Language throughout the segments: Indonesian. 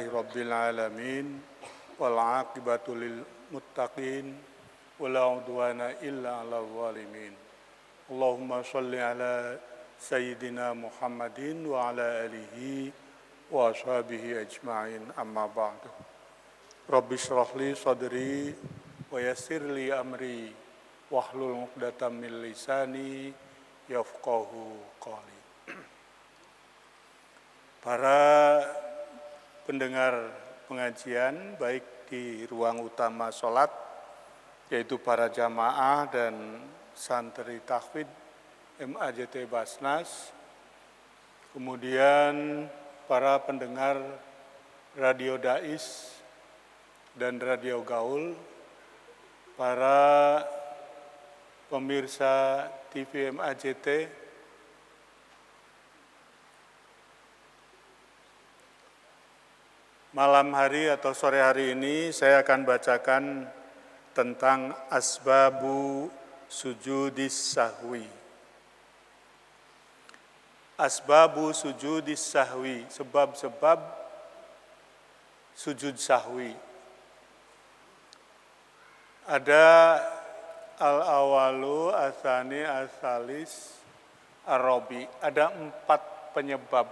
Alhamdulillahirabbil alamin wal aqibatu lil muttaqin wala udwana illa 'alal zalimin. Allahumma shalli ala sayyidina Muhammadin wa ala alihi wa ashabihi ajma'in, amma ba'du. Rabbi shrah li sadri wa yassir li amri wahlul 'uqdatam min lisani yafqahu qawli. Para pendengar pengajian baik di ruang utama sholat, yaitu para jamaah dan santri tahfidz MAJT Basnas, kemudian para pendengar Radio Dais dan Radio Gaul, para pemirsa TV MAJT, malam hari atau sore hari ini saya akan bacakan tentang asbabu sujudis sahwi. Asbabu sujudis sahwi, sebab-sebab sujud sahwi. Ada al-awalu, as-tsani, as-tsalis, ar-rabi. Ada 4 penyebab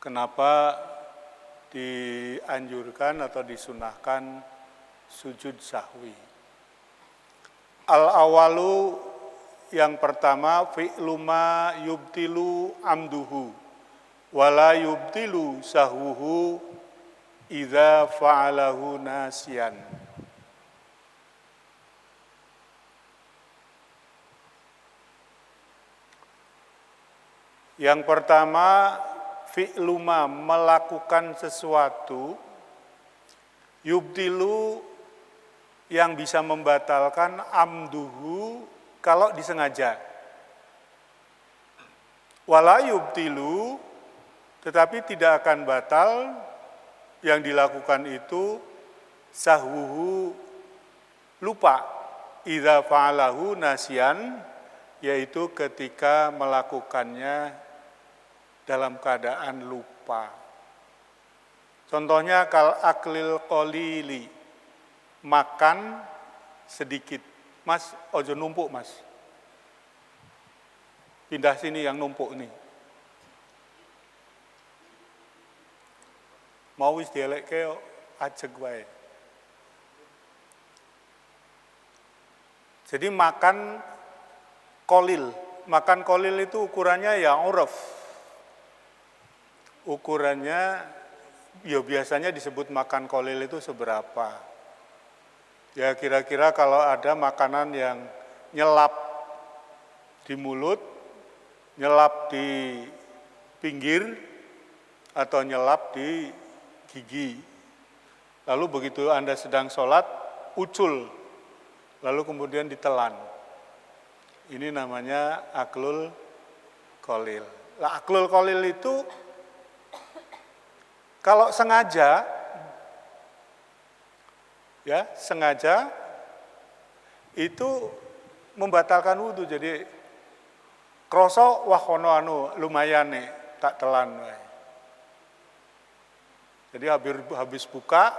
kenapa dianjurkan atau disunahkan sujud sahwi. Al-awalu, yang pertama, fi'lu ma yubtilu amduhu wala yubtilu sahwuhu idza fa'alahu nasiyan. Yang pertama, fi'lu ma, melakukan sesuatu, yubtilu, yang bisa membatalkan, amduhu, kalau disengaja. Wala yubtilu, tetapi tidak akan batal yang dilakukan itu, sahwuhu, lupa, idza fa'alahu nasiyan, yaitu ketika melakukannya dalam keadaan lupa. Contohnya kal aklil qalili, makan sedikit. Mas, ojo numpuk mas. Pindah sini yang numpuk nih. Mau wis dielekke ajeg wae. Jadi makan kolil. Makan kolil itu ukurannya ya uruf. Ukurannya ya biasanya disebut makan kolil itu seberapa. Ya kira-kira kalau ada makanan yang nyelap di mulut, nyelap di pinggir, atau nyelap di gigi. Lalu begitu Anda sedang sholat, ucul, lalu kemudian ditelan. Ini namanya aklul kolil. Lah aklul kolil itu kalau sengaja, ya sengaja itu membatalkan wudu. Jadi kroso wah kono anu lumayan nih tak telan. Jadi habis buka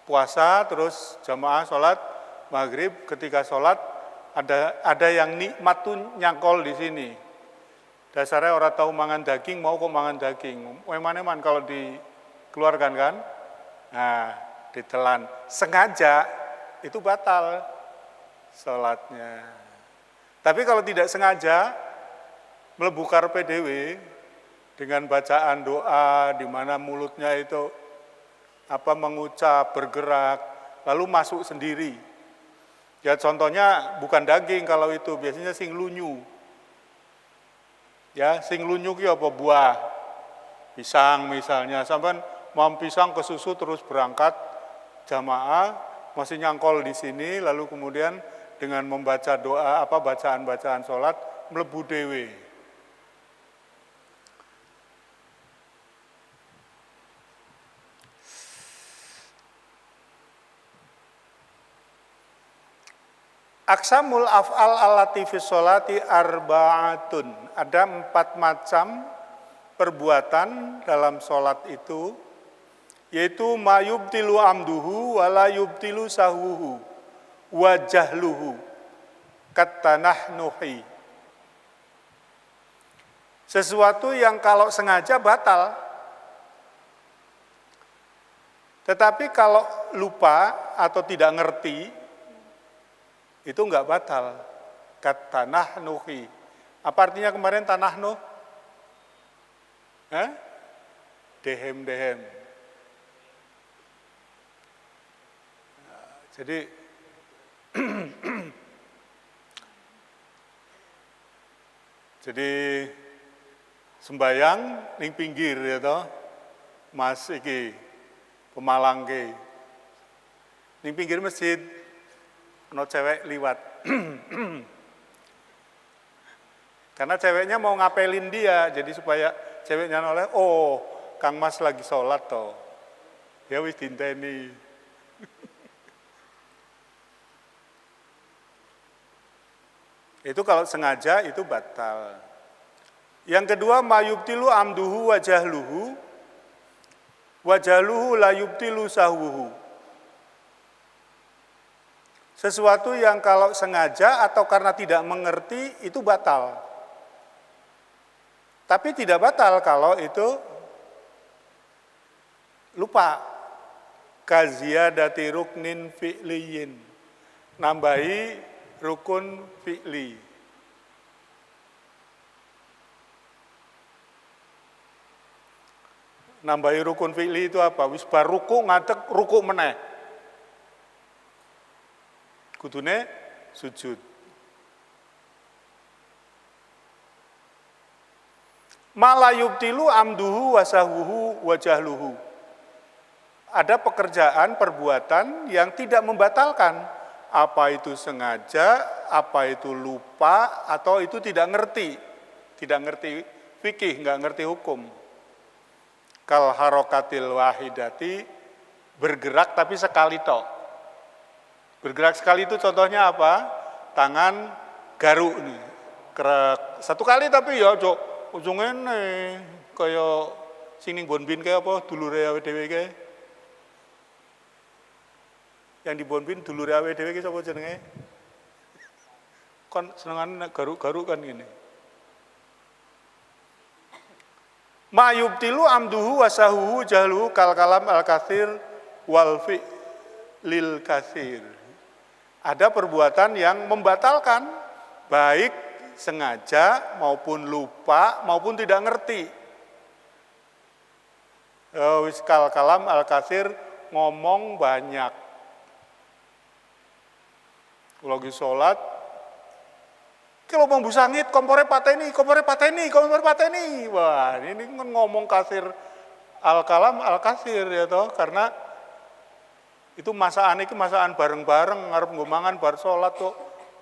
puasa terus jamaah sholat maghrib, ketika sholat ada yang nikmat tuh nyangkol di sini. Dasarnya orang tahu mangan daging, mau kok mangan daging. Mana-mana kalau dikeluarkan kan, nah ditelan. Sengaja itu batal sholatnya. Tapi kalau tidak sengaja, mlebu karpe dhewe dengan bacaan doa di mana mulutnya itu mengucap, bergerak, lalu masuk sendiri. Ya contohnya bukan daging kalau itu, biasanya sing lunyu. Ya, sing lunyu ki apa buah, pisang misalnya, sampai mau pisang ke susu terus berangkat jamaah masih nyangkol di sini, lalu kemudian dengan membaca doa bacaan-bacaan sholat mlebu dewe. Aksamul af'al allati fi sholati arba'atun. Ada 4 macam perbuatan dalam sholat itu. yaitu ma yubtilu amduhu wala yubtilu sahwuhu wa jahluhu katanahnuhi. Sesuatu yang kalau sengaja batal, tetapi kalau lupa atau tidak ngerti itu enggak batal. Katanahnuhi. Apa artinya kemarin tanahnuh? Dehem-dehem. Jadi sembayang ning pinggir ya toh. Mas iki Pemalang ke. Ning pinggir masjid ono cewek liwat. Karena ceweknya mau ngapelin dia, jadi supaya ceweknya noleh, oh Kang Mas lagi sholat toh. Ya wis dinteni. Itu kalau sengaja itu batal. Yang kedua, mayubtilu amduhu wajahluhu, wajahluhu la yubtilu sahwuhu. Sesuatu yang kalau sengaja atau karena tidak mengerti itu batal. Tapi tidak batal kalau itu lupa. Kaziyadati ruknin fi'liyin. Nambahi rukun fi'li. Nambahi rukun fi'li itu apa? Wis bar ruku ngadeg ruku meneh. Kudune sujud. Malayubtilu amduhu wasahwuhu wajahluhu. Ada pekerjaan, perbuatan yang tidak membatalkan. Apa itu sengaja, apa itu lupa, atau itu tidak ngerti. Tidak ngerti fikih, nggak ngerti hukum. Kal harokatil wahidati, bergerak tapi sekali tok. Bergerak sekali itu contohnya apa? Tangan garuk nih. Kerak. Satu kali tapi ya cok, ujungnya nih, kayak sing bonbin kayak apa, dulure awe dhewe kayak. Yang di bonbin dulure awe dhewe ki sapa jenenge? Kon senengane garuk-garuk kan gini. Ma yubtilu amduhu wasahuhu jahluhu kal kalam al katsir wal fi'lil katsir. Ada perbuatan yang membatalkan baik sengaja maupun lupa maupun tidak ngerti. Wis kal kalam al katsir, ngomong banyak. Lagi sholat, kalau mau busangit, kompore pateni. Wah, ini ngomong kasir al-kalam al-kasir ya toh, karena itu masaan iki masaan bareng-bareng ngarep nggo mangan bar sholat kok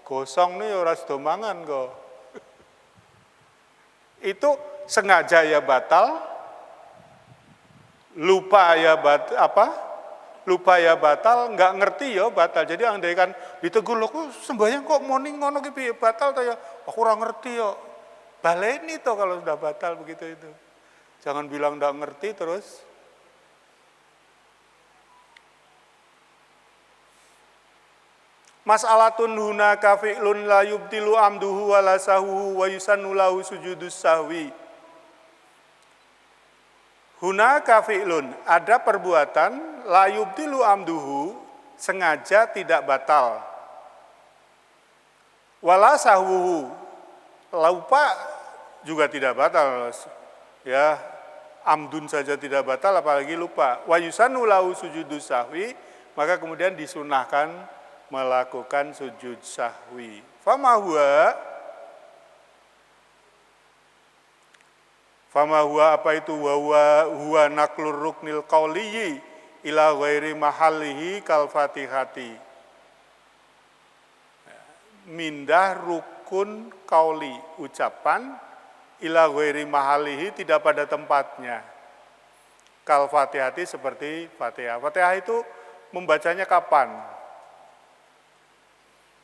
gosong nih ora sedo mangan kok. Itu sengaja ya batal, lupa ya lupa ya batal, nggak ngerti ya batal. Jadi andaikan ditegur loh, sembahyang kok morning ngono ki piye batal ta ya? Aku ora ngerti ya. Baleni to kalau sudah batal begitu itu. Jangan bilang nggak ngerti terus. Mas'alatun hunaka fi'lun la yubtilu amduhu wa la sahuhu wa yusannu lahu sujudus sahwi. Hunaka fi'lun, ada perbuatan la yubtilu amduhu, sengaja tidak batal. Wala sahwuhu, lupa juga tidak batal. Ya, amdun saja tidak batal apalagi lupa. Wa yusannu lahu sujudus sahwi, maka kemudian disunahkan melakukan sujud sahwi. Fama huwa apa itu huwa naklur ruknil qauliyyi ila ghairi mahallihi kal fatihati. Mindah rukun qauli, ucapan ila ghairi mahallihi, tidak pada tempatnya. Kal fatihati seperti Fatihah. Fatihah itu membacanya kapan?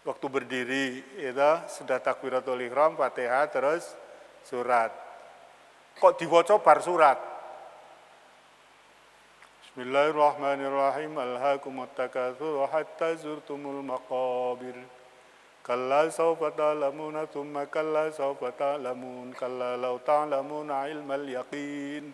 Waktu berdiri itu sudah takbiratul ihram, Fatihah terus surat. Kok diwaca bar surat? Bismillahirrahmanirrahim. Alhaakumut takatsur hatta zurtumul maqabir. Kalla sawfa ta'lamuna thumma kalla sawfa ta'lamun. Kalla law ta'lamuna ilmal yaqin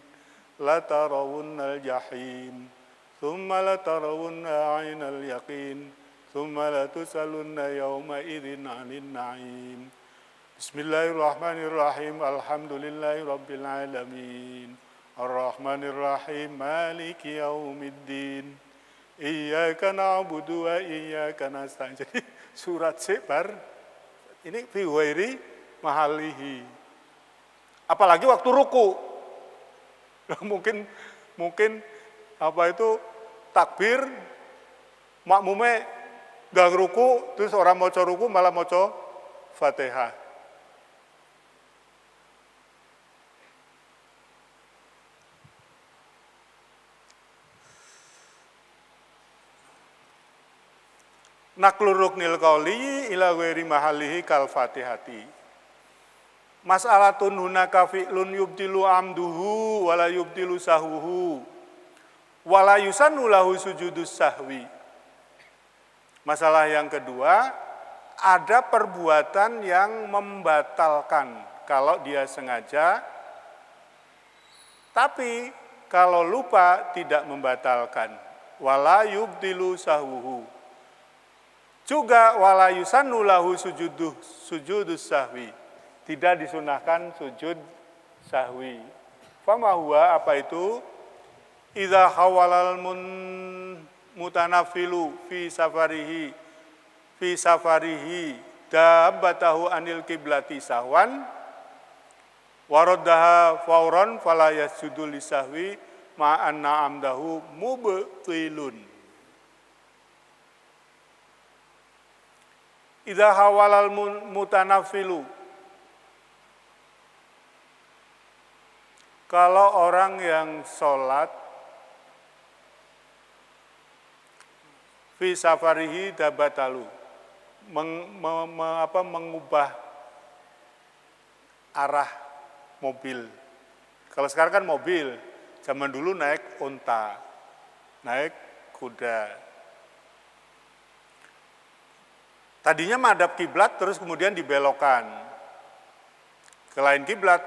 la tarawunnal jahim. Thumma la tarawunna 'ainal yaqin. Thumma la tusalunna yawma idzin 'anil na'im. Bismillahirrahmanirrahim. Alhamdulillahi rabbil alamin. Ar-Rahmanir-Rahim. Maliki yaumiddin. Iyyaka na'budu wa iyyaka nasta'in. Jadi surat sebar ini fi ghairi mahalihi. Apalagi waktu ruku. Mungkin apa itu takbir makmume gak ruku terus orang maca ruku malah maca Fatihah. Naklur ruknil qauli ila ghairi mahalihi kal fatihati. Mas'alatun hunaka fi'lun yubtilu amduhu wala yubtilu sahwuhu wala yusannu lahu sujudus sahwi. Masalah yang kedua, ada perbuatan yang membatalkan kalau dia sengaja, tapi kalau lupa tidak membatalkan. Wala yubtilu sahwuhu. Juga wala yusannu lahu sujudus sahwi. Tidak disunahkan sujud sahwi. Fama huwa apa itu? Idza hawalal mutanaffilu fi safarihi dabbatahu anil qiblati sahwan waraddaha fauran fala yasjudu lisahwi ma'anna amdahu mubtilun. Idza hawalal mutanaffilu, kalau orang yang sholat fi safarihi dabatalu, mengubah arah mobil. Kalau sekarang kan mobil, zaman dulu naik unta, naik kuda. Tadinya madhab kiblat terus kemudian dibelokkan ke lain kiblat.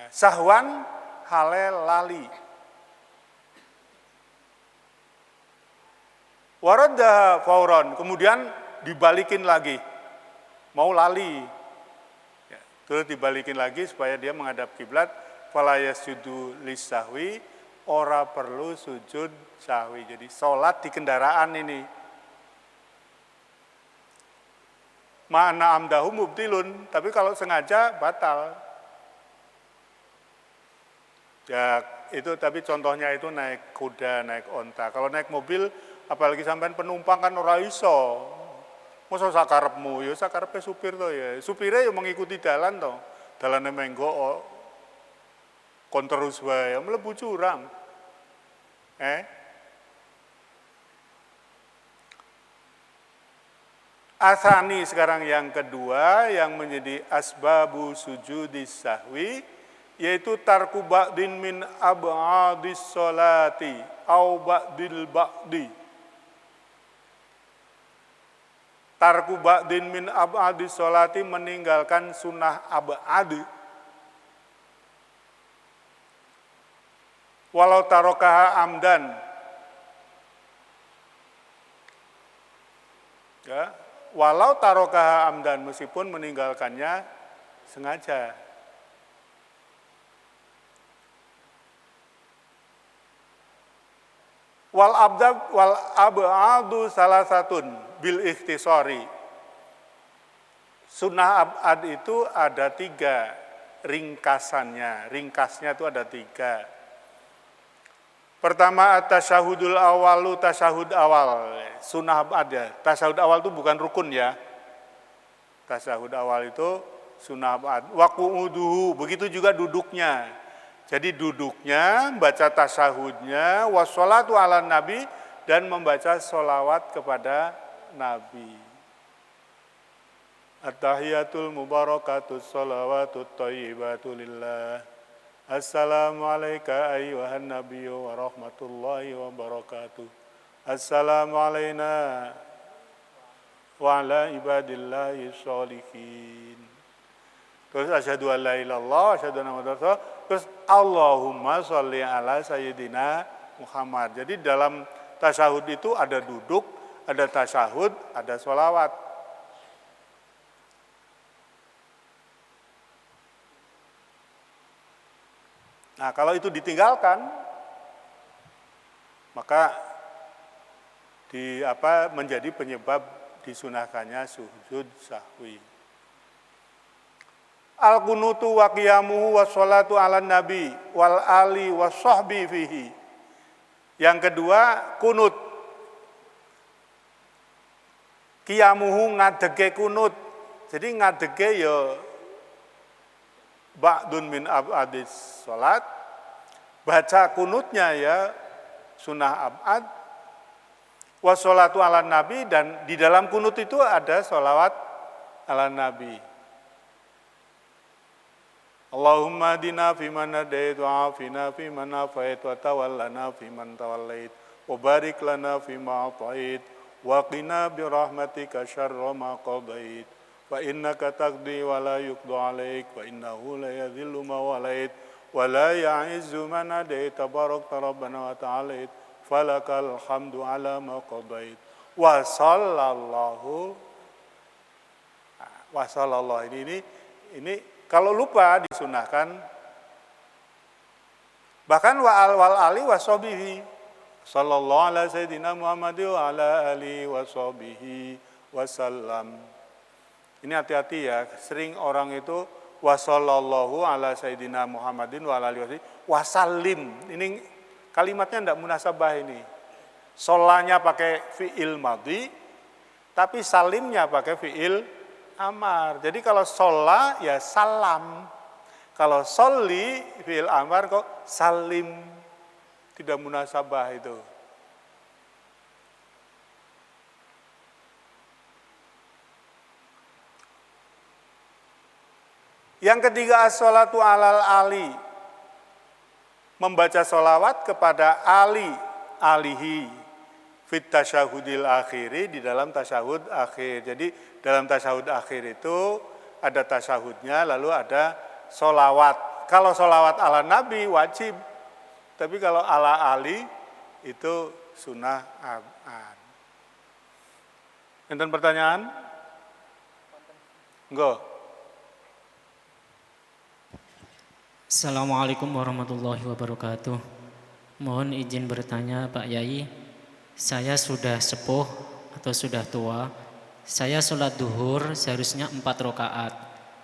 Sahwan halal lali. Waraddaha fauran, kemudian dibalikin lagi. Mau lali. Ya, terus dibalikin lagi supaya dia menghadap kiblat. Fala yasjudu lisahwi, ora perlu sujud sahwi. Jadi sholat di kendaraan ini. Ma'ana amdahu mubtilun, tapi kalau sengaja batal. Ya itu tapi contohnya itu naik kuda, naik onta. Kalau naik mobil, apalagi sampean penumpang kan ora iso. Mosok sakarepmu, ya sakarepe supir to ya. Supire ya mengikuti dalan to. Dalane menggo kon terus wae, mlebu jurang. Asani sekarang yang kedua yang menjadi asbabu sujudis sahwi yaitu tarku ba'din min ab'adis sholati au ba'dil ba'di. Tarku ba'din min ab'adis sholati meninggalkan sunnah ab'ad. Walau tarokaha amdan. Ya. Walau tarokaha amdan, meskipun meninggalkannya sengaja. Wal ab'adu salah satun bil ikhtisari. Sunnah ab'ad itu ada 3 ringkasannya. Ringkasnya itu ada 3. Pertama at-tasyahudul awalu, tasyahud awal. Sunnah ada. Tasyahud awal itu bukan rukun ya. Tasyahud awal itu sunnah abad. Wa qu'uduhu, begitu juga duduknya. Jadi duduknya, baca tasyahudnya, wassalatu ala nabi, dan membaca sholawat kepada Nabi. At-tahiyatul mubarakatus sholawatut thayyibatu lillah. Assalamualaikum ayyuhan nabiyyu wa rahmatullahi wa barakatuh. Assalamu alayna wa ala ibadillahi sholihin. Terus asyhadu an la ilaha illallah, asyhadu anna muhammadar rasulullah. Terus Allahumma sholli ala sayyidina Muhammad. Jadi dalam tasyahud itu ada duduk, ada tasyahud, ada sholawat. Nah, kalau itu ditinggalkan, maka menjadi penyebab disunahkannya sujud sahwi. Al-qunutu wa qiyamuhu wa sholatu ala nabi wal ali wa sahbi fihi. Yang kedua, kunut. Qiyamuhu ngadege kunut. Jadi ngadege ya ba'dun min abadis sholat, baca kunutnya ya sunnah abad, wassolatu ala nabi, dan di dalam kunut itu ada sholawat ala nabi. Allahumma adina fiman hadait wa afina fiman afait wa tawallana fiman tawallait wa barik lana fima atait wa qina birahmatika syarra ma qadait. Fa innaka taqdi wa la yuqda alaik wa innahu la yadhillu ma walait wa la ya'izzu man adait tabarakta rabbana wa ta'alait falakal hamdu ala ma qadait wa sallallahu ini kalau lupa disunahkan, bahkan wal ali wa sahbihi sallallahu ala sayyidina Muhammad wa ala alihi wa sahbihi wasallam. Ini hati-hati ya, sering orang itu wa sallallahu ala sayyidina Muhammadin wa ala alihi wasallim. Ini kalimatnya tidak munasabah ini. Solanya pakai fi'il madhi, tapi salimnya pakai fi'il amar. Jadi kalau sholla ya salam. Kalau sholli fi'il amar kok salim. Tidak munasabah itu. Yang ketiga, as-sholatu alal ali. Membaca sholawat kepada alihi fit tasyahudil akhiri, di dalam tasyahud akhir. Jadi dalam tasyahud akhir itu ada tasyahudnya, lalu ada sholawat. Kalau sholawat ala nabi wajib, tapi kalau ala ali itu sunnah abad. Enten pertanyaan? Enggak. Assalamualaikum warahmatullahi wabarakatuh. Mohon izin bertanya Pak Yai, saya sudah sepuh atau sudah tua. Saya sholat duhur seharusnya 4 rakaat,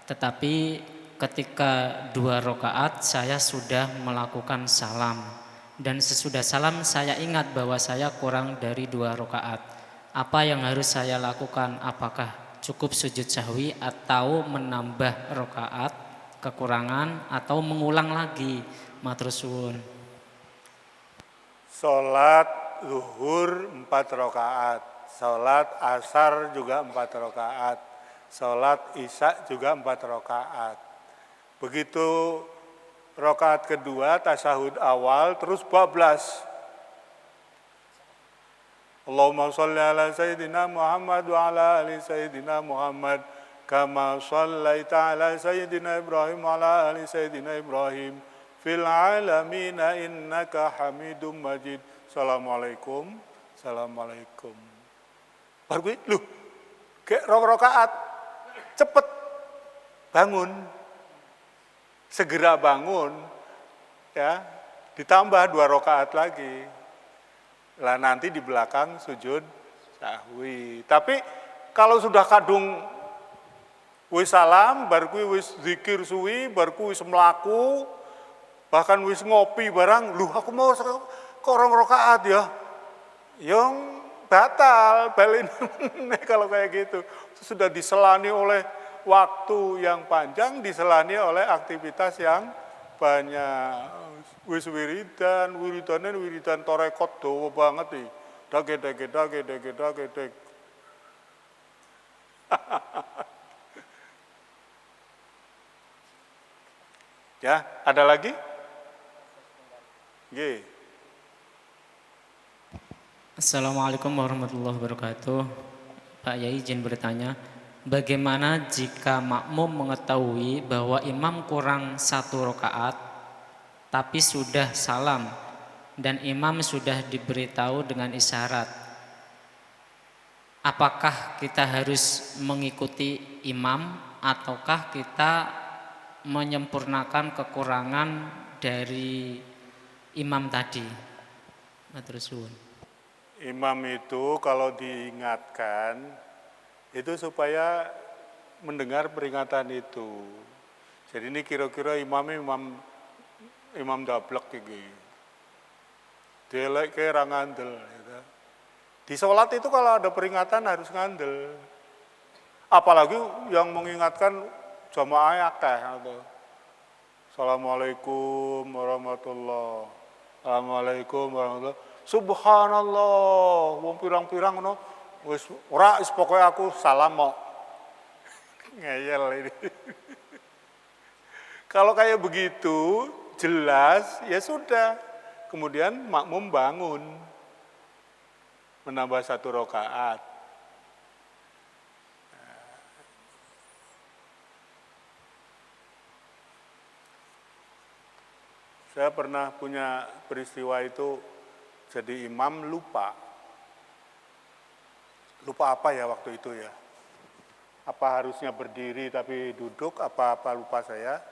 tetapi ketika 2 rakaat saya sudah melakukan salam, dan sesudah salam saya ingat bahwa saya kurang dari 2 rakaat. Apa yang harus saya lakukan? Apakah cukup sujud sahwi atau menambah rakaat kekurangan atau mengulang lagi? Matur suwun. Sholat zuhur 4 rakaat, sholat asar juga 4 rakaat, sholat isya juga 4 rakaat. Begitu rakaat kedua tasyahud awal terus bablas. Allahumma sholli ala sayyidina Muhammad wa ala ali sayyidina Muhammad kama shallaita ala sayyidina Ibrahim wa ala ali sayyidina Ibrahim fil alamina innaka Hamidum Majid. Assalamualaikum. Assalamualaikum. Baru gue, kayak rakaat cepet bangun. Segera bangun ya, ditambah 2 rakaat lagi. Lah nanti di belakang sujud sahwi. Tapi kalau sudah kadung wis salam, bar kuwi wis zikir suwi, bar kuwi wis mlaku, bahkan wis ngopi barang, aku mau korong rakaat ya. Yang batal, balen kalau kayak gitu. Sudah diselani oleh waktu yang panjang, diselani oleh aktivitas yang banyak. Wis wiridan torekot dawa banget nih. Dage. Ya, ada lagi? Nggih. Assalamualaikum warahmatullahi wabarakatuh. Pak Yai izin bertanya, bagaimana jika makmum mengetahui bahwa imam kurang 1 rakaat tapi sudah salam dan imam sudah diberitahu dengan isyarat? Apakah kita harus mengikuti imam ataukah kita menyempurnakan kekurangan dari imam tadi? Matur suwun. Imam itu kalau diingatkan itu supaya mendengar peringatan itu. Jadi ini kira-kira imam dablek iki. Delek ke ra ngandel gitu. Di sholat itu kalau ada peringatan harus ngandel. Apalagi yang mengingatkan jamaah akeh atau Assalamualaikum warahmatullahi wabarakatuh. Subhanallah, wong pirang-pirang ngono wis ora wis pokoke aku salam kok. Ngeyel ini. Kalau kayak begitu jelas ya sudah. Kemudian makmum bangun menambah 1 rakaat. Saya pernah punya peristiwa itu, jadi imam lupa. Lupa apa ya waktu itu ya? Apa harusnya berdiri tapi duduk, apa lupa saya.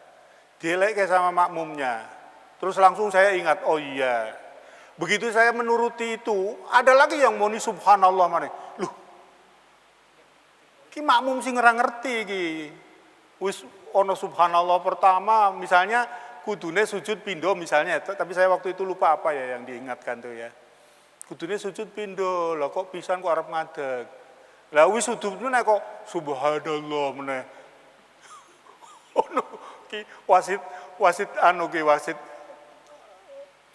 Dilek sama makmumnya. Terus langsung saya ingat, oh iya. Begitu saya menuruti itu, ada lagi yang muni subhanallah maneh. Loh, ki makmum sing ora ngerti ki. Wis ono subhanallah pertama, misalnya kudune sujud pindo misalnya, tapi saya waktu itu lupa apa ya yang diingatkan tuh ya. Kudune sujud pindo, lah kok pisan kok arep ngadeg. Lah wis sujud nek kok subhanallah meneh. Ono ki wasit anu ki wasit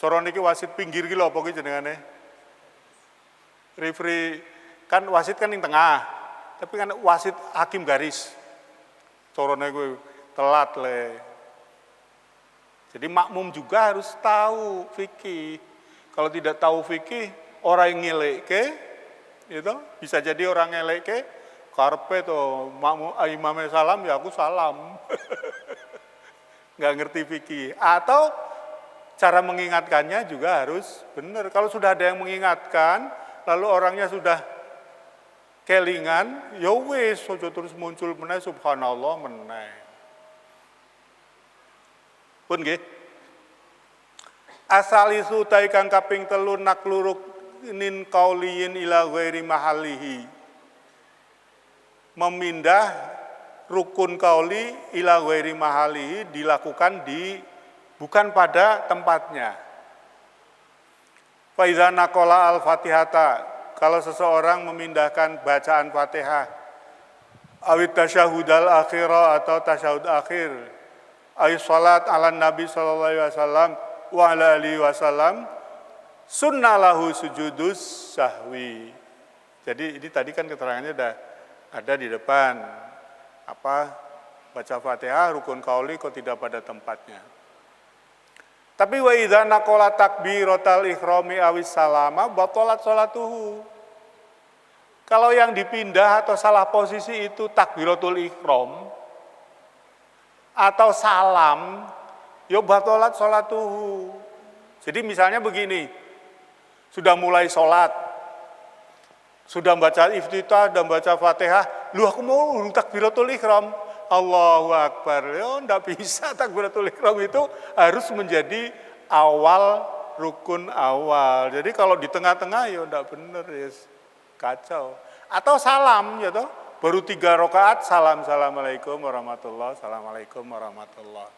cara niki wasit pinggir ki lho apa ki jenengane? Referee kan wasit kan ning tengah. Tapi kan wasit hakim garis. Carane kuwi telat le. Jadi makmum juga harus tahu fikih. Kalau tidak tahu fikih, orang yang ngeleke, itu bisa jadi orang ngeleke, karpe tuh makmum imamnya salam ya aku salam, nggak ngerti fikih. Atau cara mengingatkannya juga harus benar. Kalau sudah ada yang mengingatkan, lalu orangnya sudah kelingan, ya wis, ojo terus muncul meneh subhanallah meneh. Pun nggih. Asalisu ta kang kaping 3 nakluruk nin qauliyin ila ghairi mahalihi. Memindah rukun qauli ila ghairi mahalihi dilakukan bukan pada tempatnya. Fa iza naqala al-Fatihata, kalau seseorang memindahkan bacaan Fatihah awit tasyahudal akhirah atau tasyahud akhir ay salat ala Nabi sallallahu alaihi wasallam wa ala alihi wasallam sunnalahu sujudus sahwi. Jadi ini tadi kan keterangannya udah ada di depan. Apa baca Fatihah rukun qauli kok tidak pada tempatnya. Tapi wa idza naqala takbiratal ihrami awis salama batalat salatuhu. Kalau yang dipindah atau salah posisi itu takbiratul ihram atau salam, ya batalat sholatuhu. Jadi misalnya begini, sudah mulai sholat, sudah baca iftitah dan baca Fatihah, lu aku mau takbiratul ihram, Allahu Akbar. Ya enggak bisa, takbiratul ihram itu harus menjadi awal rukun awal. Jadi kalau di tengah-tengah ya enggak benar, ya kacau. Atau salam ya toh. Baru 3 rakaat salam, assalamualaikum warahmatullahi, assalamualaikum warahmatullahi.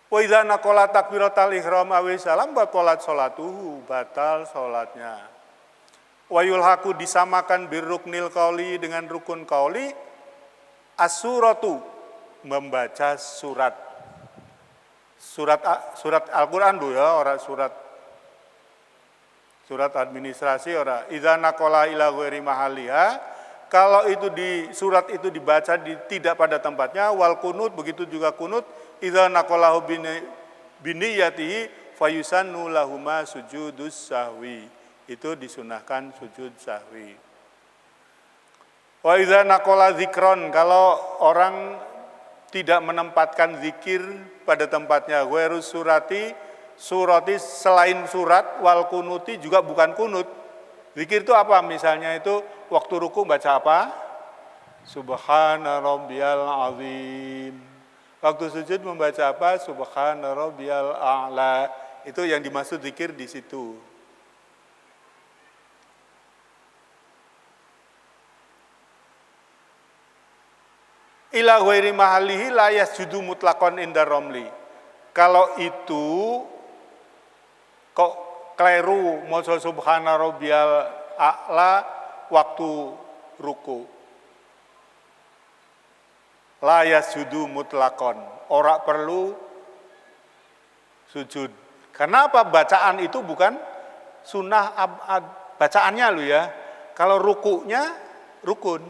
Wa idza naqala takbiratal ihram awi salam batalat sholatuhu, batal salatnya. Wa yulhaqu disamakan birruknil qauli dengan rukun qauli as-suratu, membaca surat Al-Qur'an dulu ya, orang surat Surat administrasi ora. Idza naqala ila ghairi mahaliha, kalau itu di surat itu dibaca tidak pada tempatnya, wal kunut begitu juga kunut, idza naqalahu biniyatihi fayusannu lahuma sujudus sahwi. Itu disunahkan sujud sahwi. Wa idza naqala dzikron, kalau orang tidak menempatkan zikir pada tempatnya, ghairu surati selain surat, wal kunuti juga bukan kunut. Zikir itu apa? Misalnya itu waktu ruku baca apa? Subhana rabbiyal azim. Waktu sujud membaca apa? Subhana rabbiyal a'la. Itu yang dimaksud zikir di situ. Ila ghairi mahalihi la yasjudu mutlaqan inda romli. Kalau itu kok kleru maca subhana rabbiyal a'la waktu ruku. La yasjudu mutlaqan, ora perlu sujud. Karena apa? Bacaan itu bukan sunnah abad. Bacaannya lo ya. Kalau rukunya rukun,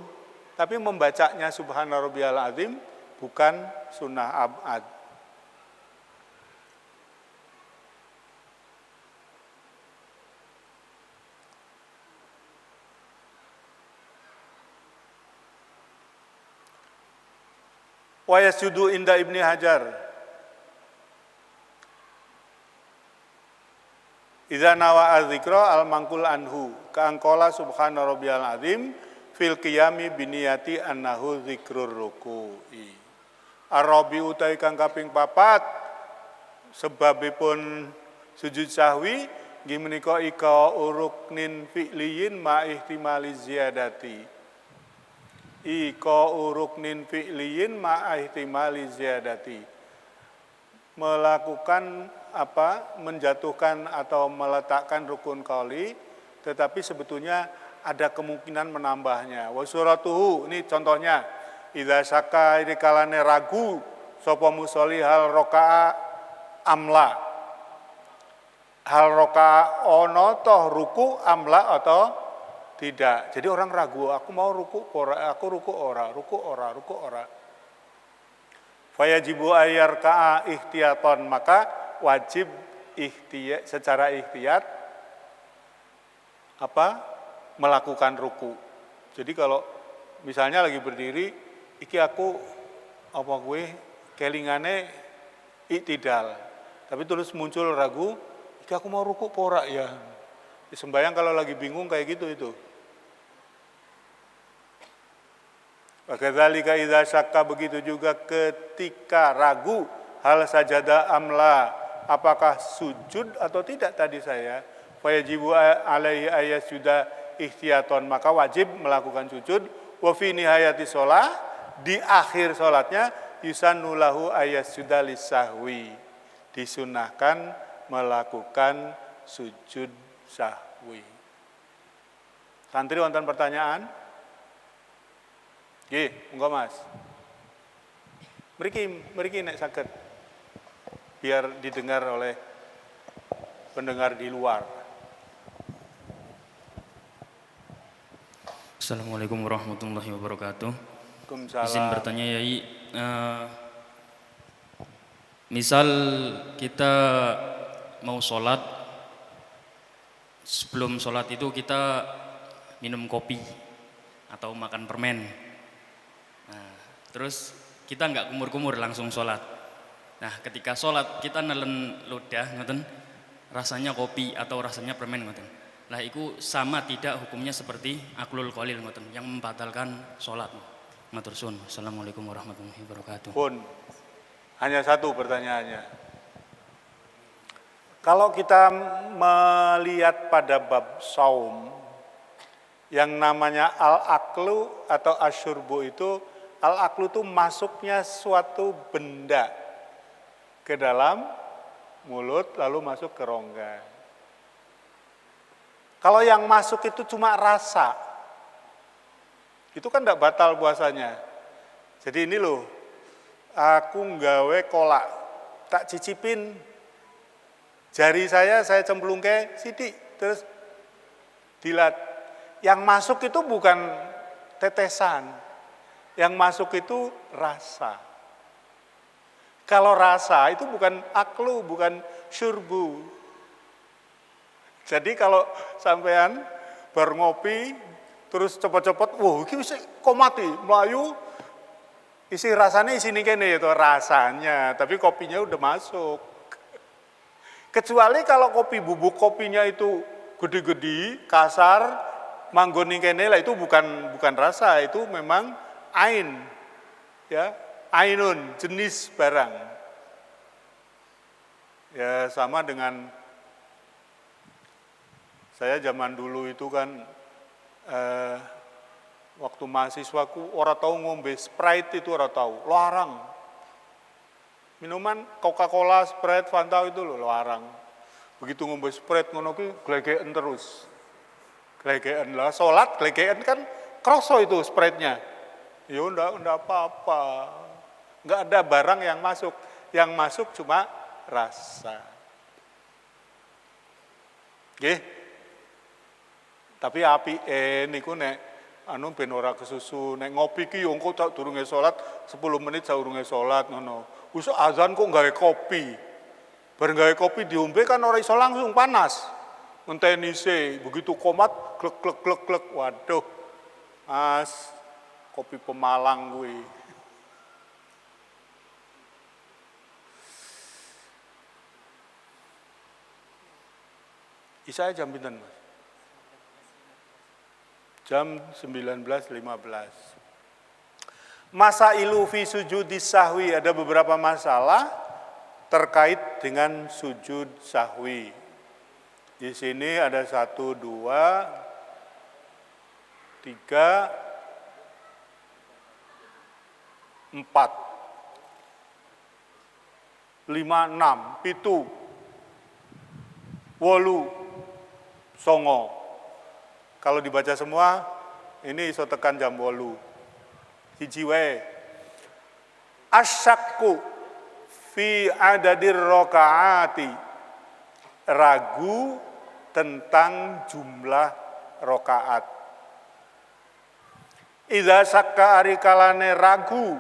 tapi membacanya subhana rabbiyal azim bukan sunnah abad. Wa yasjudu inda Ibni Hajar. Idza nawa adzikra al-mangkul anhu ka angqala subhana rabbiyal azim fil qiyami biniyati annahu dzikrur ruku'i. Arabi utai kang kaping 4 sebabipun sujud sahwi nggih menika ika uruknin fi'liyin ma ihtimali ziyadati. Ika uruknin fi'liyin ma ihtimali ziyadati. Melakukan apa? Menjatuhkan atau meletakkan rukun qauli tetapi sebetulnya ada kemungkinan menambahnya. Wa suratuhu, ini contohnya. Idza syaka ini kalane ragu sapa musolli hal raka'a amla. Hal raka'a ono toh ruku amla atau tidak. Jadi orang ragu, aku mau ruku ora, aku ruku ora, ruku ora, ruku ora. Fayajibu ayyar ka'a ihtiyaton, maka wajib secara ihtiyat apa? Melakukan ruku. Jadi kalau misalnya lagi berdiri, iki aku apa gue kelingane iktidal. Tapi terus muncul ragu, iki aku mau ruku pora ya. Sembayang kalau lagi bingung kayak gitu itu. Wakadzalika idza syakka, begitu juga ketika ragu hal sajada amla, apakah sujud atau tidak tadi saya, fayajibu alaihi ayyasjuda ihtiyaton, maka wajib melakukan sujud. Wa fi nihayati shalah, di akhir salatnya yusannu lahu ayyasjuda lisahwi, disunahkan melakukan sujud sahwi. Santri wonten pertanyaan? Nggih, monggo Mas. Mriki nek saged biar didengar oleh pendengar di luar. Assalamualaikum warahmatullahi wabarakatuh. Waalaikumsalam. Izin bertanya Yai, misal kita mau sholat, sebelum sholat itu kita minum kopi atau makan permen. Nah, terus kita nggak kumur-kumur langsung sholat. Nah, ketika sholat kita nelen ludah, ngoten, rasanya kopi atau rasanya permen, ngoten. Lah, itu sama tidak hukumnya seperti aklul qalil, ngoten, yang membatalkan sholat. Matur suwun. Assalamualaikum warahmatullahi wabarakatuh. Pun hanya satu pertanyaannya. Kalau kita melihat pada bab saum, yang namanya al-aklu atau asyurbu itu, al-aklu itu masuknya suatu benda ke dalam mulut lalu masuk ke rongga. Kalau yang masuk itu cuma rasa, itu kan tidak batal puasanya. Jadi ini loh, aku nggawe kolak, tak cicipin, jari saya cemplung ke sidik, terus Dilat. Yang masuk itu bukan tetesan. Yang masuk itu rasa. Kalau rasa itu bukan aklu, bukan syurbu. Jadi kalau sampean bar ngopi terus cepet-cepet, wah iki wis kok mati, mlayu isi rasanya isini kene itu rasanya, tapi kopinya udah masuk. Kecuali kalau kopi bubuk kopinya itu gede-gede, kasar, manggoni kene lah itu bukan rasa, itu memang ain. Ya, ainun, jenis barang. Ya sama dengan saya zaman dulu itu kan waktu mahasiswaku ora tahu ngombe Sprite itu ora tahu, larang. Minuman Coca-Cola, Sprite, Fanta itu loh larang. Begitu ngombe Sprite ngono ki glegeken terus. Glegeken lah, salat glegeken kan kroso itu Sprite-nya. Ya enggak apa-apa. Enggak ada barang yang masuk. Yang masuk cuma rasa. Nggih. Tapi api niku nek anu ben ora kesusu, nek ngopi ki yo engko tak durunge salat 10 menit saurunge salat ngono. Wis azan kok gawe kopi. Bar gawe kopi diombe kan ora iso langsung panas. Ngenteni se, begitu komat glek glek glek glek. Waduh. Mas kopi Pemalang kuwi. Isa jam pinten, Mas? Jam 19.15. Masailu fi sujudis sahwi, ada beberapa masalah terkait dengan sujud sahwi. Di sini ada 1, 2, 3, 4, 5, 6, 7, 8, 9. Kalau dibaca semua, ini iso tekan jam 8. Hiji wae. Asyakku fi adadir rakaati. Ragu tentang jumlah rakaat. Idza sakka ari kalane ragu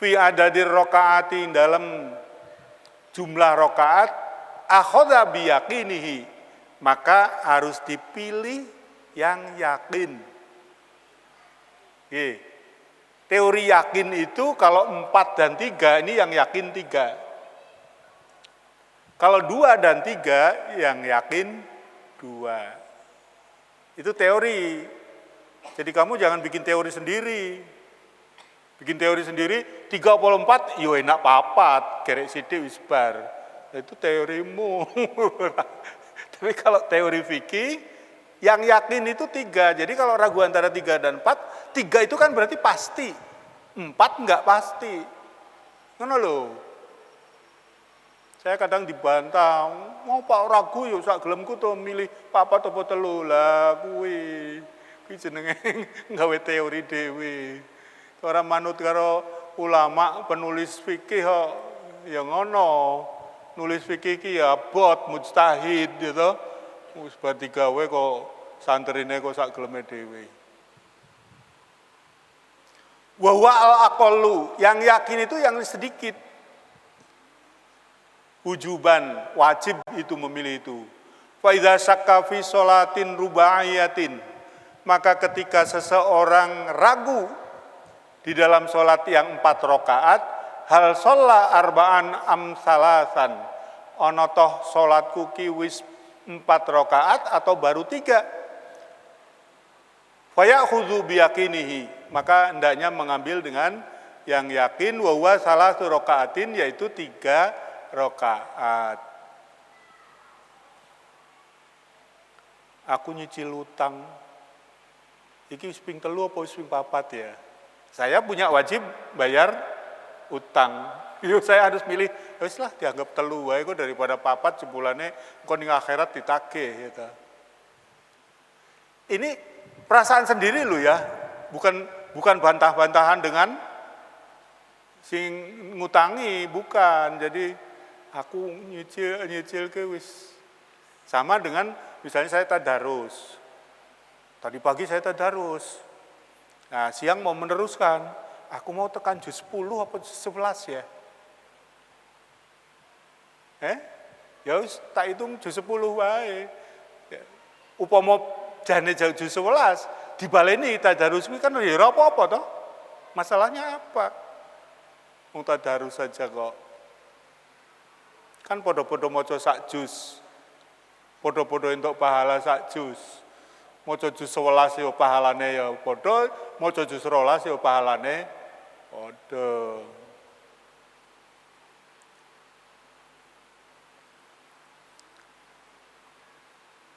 fi adadir rakaati dalam jumlah rakaat akhadha biyaqinihi, maka harus dipilih yang yakin. Teori yakin itu kalau 4 dan 3 ini yang yakin 3. Kalau 2 dan 3 yang yakin 2. Itu teori. Jadi kamu jangan bikin teori sendiri. Bikin teori sendiri 34 yo enak papat, gerek sithik wis bar. Itu teorimu. Tapi kalau teori fikih, yang yakin itu 3. Jadi kalau ragu antara 3 dan 4, 3 itu kan berarti pasti. 4 enggak pasti. Ngono lho. Saya kadang dibantah, mau Pak ragu ya sak gelemku to milih papat apa telu lah kuwi. Kuwi jenenge gawe teori dhewe. Ora manut karo ulama penulis fikih kok ya ngono. Nulis fikih ki ya bot mujtahid gitu. Wis bar digawe kok santrine kok sak geleme dhewe. Wa wa al aqallu, yang yakin itu yang sedikit. Wujuban, wajib itu memilih itu. Fa idza syakka fi sholatin rubaiyatin, maka ketika seseorang ragu di dalam sholat yang 4 rakaat, hal sholla arba'an am salasan, ana toh sholatku ki wis 4 rakaat atau baru 3. Fayakhudhu biyaqinihi, maka hendaknya mengambil dengan yang yakin, wa huwa salatu rakaatin, yaitu 3 rakaat. Aku nyicil utang iki wis ping 3 apa wis ping 4 ya. Saya punya wajib bayar utang. Yo saya harus milih, wis lah dianggap 3 wae kok daripada 4 sebulane engko ning akhirat ditagih gitu. Ini perasaan sendiri lo ya, bukan bantah-bantahan dengan sing ngutangi, bukan. Jadi aku nyicil ke wis Sama dengan misalnya saya tadarus. Tadi pagi saya tadarus. Nah, siang mau meneruskan. Aku mau tekan juz 10 apa juz 11 ya? Ya wis tak hitung juz 10 wae. Ya. Upama jane juz 11 dibaleni tadarus kuwi kan ya ora apa-apa toh. Masalahnya apa? Wong tadarus saja kok. Kan podo-podo maca sak juz. Podo-podo entuk pahala sak juz. Maca juz 11 ya pahalane ya padha, maca juz 12 ya pahalane padha.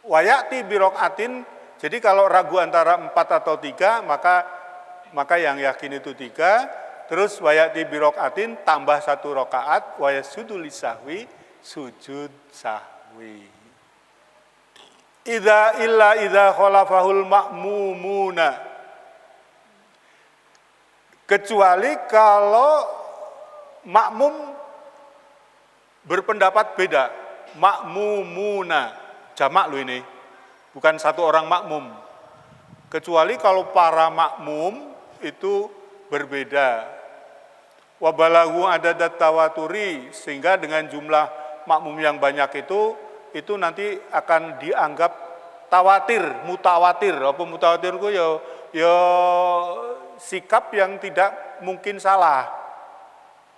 Wayati birokaatin, jadi kalau ragu antara 4 atau 3, maka yang yakin itu 3, terus wayati birokaatin tambah 1 rakaat, wayasjudu lisahwi, sujud sahwi. Idza khalafahul ma'mumuna. Kecuali kalau makmum berpendapat beda, makmumuna. Jamak lo ini, bukan satu orang makmum. Kecuali kalau para makmum itu berbeda. Wabalahu adadat tawaturi, sehingga dengan jumlah makmum yang banyak itu nanti akan dianggap tawatir, mutawatir. Apa mutawatir itu ya sikap yang tidak mungkin salah.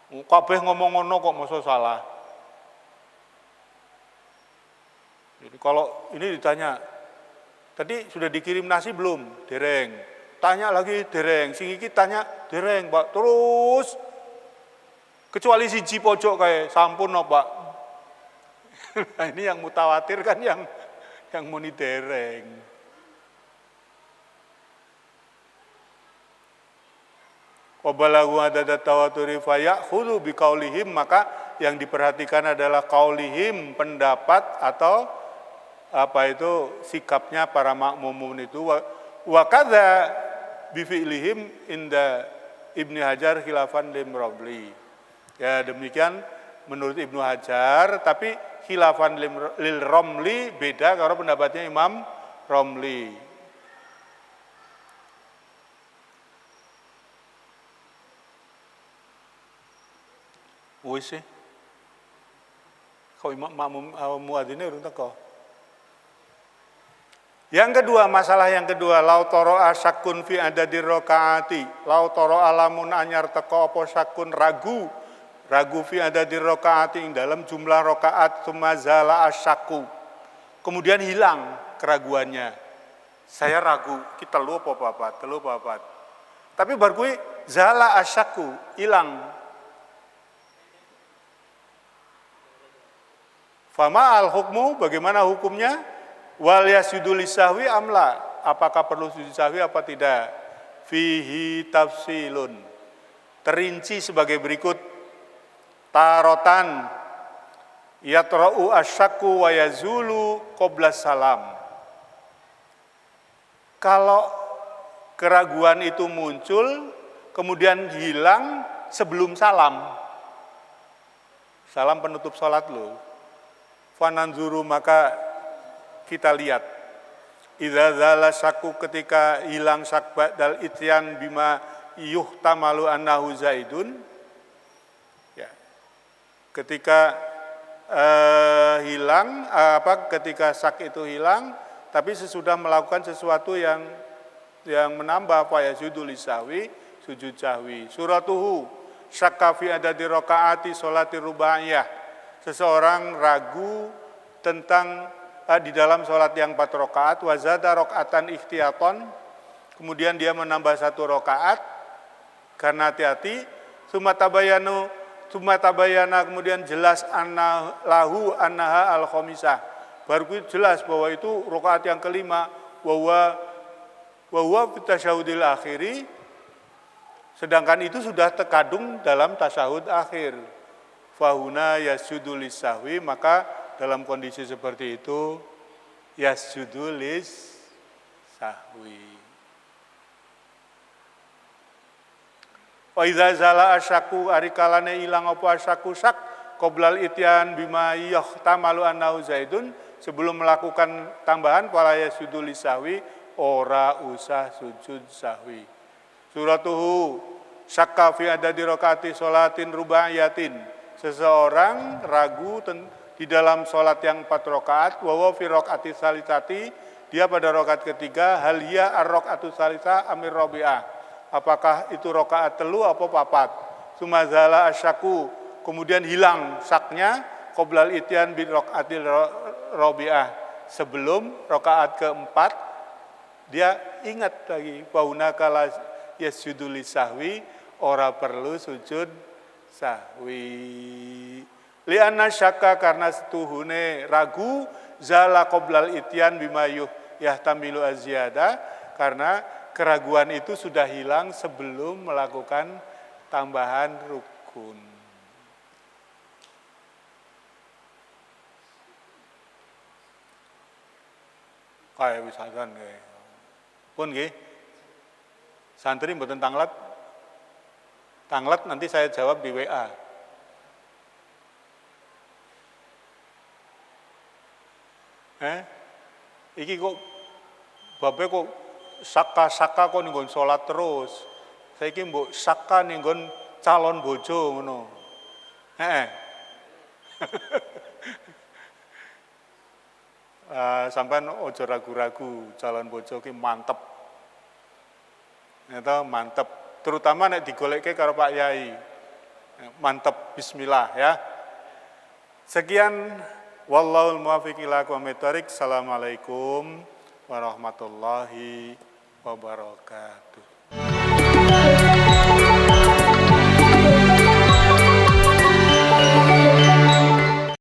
Kabeh ngomong ngono kok masa salah. Jadi kalau ini ditanya, tadi sudah dikirim nasi belum? Dereng. Tanya lagi dereng. Sing iki tanya dereng, Pak. Terus kecuali siji pojok kayak sampun no, Pak. Nah, ini yang mutawatir kan yang muni dereng. Wabalahu adadat tawaturi fayakhudhu biqaulihim, maka yang diperhatikan adalah qaulihim, pendapat atau apa itu sikapnya para makmumun itu. Wa kadza bi fi'lihim inda Ibnu Hajar khilafan limrobli. Ya demikian menurut Ibnu Hajar, tapi khilafan lil Romli beda kalau pendapatnya Imam Romli. Wis sih. Kau imam makmum muadzine urung teko. Yang kedua, masalah yang kedua, lau toro'a syakun fi adadir rokaati, lau toro'a lamun anyar teko apa syakun ragu fi adadir rokaati dalam jumlah rokaat, sumazala asyaku, kemudian hilang keraguannya. Saya ragu, kita telu apa papat. Tapi baru kui zala asyaku, hilang. Fama al hukmu, bagaimana hukumnya? Wal yasjudu lisahwi amla, apakah perlu sujud sahwi apa tidak? Fihi tafsilun, terinci sebagai berikut. Tarotan yatra'u asyakku wa yazulu qabla salam. Kalau keraguan itu muncul kemudian hilang sebelum salam. Salam penutup sholat loh. Fananzuru, maka kita lihat, idza zala syakku, ketika hilang syak ba'dal ityan bima yuhtamalu annahu zaidun, ya. Ketika hilang ketika syak itu hilang tapi sesudah melakukan sesuatu yang menambah apa ya, sujud lisahwi, sujud sahwi. Suratuhu syakka fi adadi rakaati sholati rubaiyah, seseorang ragu tentang di dalam sholat yang 4 rakaat, wazada rakaatan ikhtiyaton, kemudian dia menambah 1 rakaat karena hati-hati, summa tabayana, kemudian jelas annaha al-khamisah, baru jelas bahwa itu rakaat yang kelima, wa huwa fi tasyahudil akhiri, sedangkan itu sudah terkandung dalam tasyahud akhir. Fahuna yasjudu lisahwi, maka dalam kondisi seperti itu yasjudu lisahwi. Wa idza zala asyaku, arikalane ilang apa asyaku syak qoblal ityan bima yahtamalu annahu zaidun, sebelum melakukan tambahan wala yasjudu lisahwi, ora usah sujud sahwi. Suratuhu syakka fi adadi rakaati sholatin rubaiyatin. Seseorang ragu di dalam sholat yang 4 rakaat, wa fi rakaati salisati, dia pada rakaat ketiga, hal hiya ar-rakaatu salisa amir rabi'ah. Apakah itu rakaat telu apa papat? Sumazala asyaku, kemudian hilang saknya qoblal ityan bi rakaatil rabi'ah. Sebelum rakaat keempat dia ingat lagi fauna kala yasjudu lisahwi, ora perlu sujud sahwi. Li'anna syakka, karena setuhune ragu, zala qoblal ityan bimayuh yahtamilu azyada, karena keraguan itu sudah hilang sebelum melakukan tambahan rukun. Kayak misalkan pun nggih. Santri mboten tanglet. Tanglet nanti saya jawab di WA. Iki kok babe kok saka-saka kok ning salat terus. Saiki mbok saka ning calon bojo ngono. Sampean ojo ragu-ragu, calon bojo ki mantep. Itu mantep, terutama nek digolekke karo Pak Yai. Mantep, bismillah ya. Sekian, wallahul muwaffiq ila aqwamit thoriq. Assalamualaikum warahmatullahi wabarakatuh.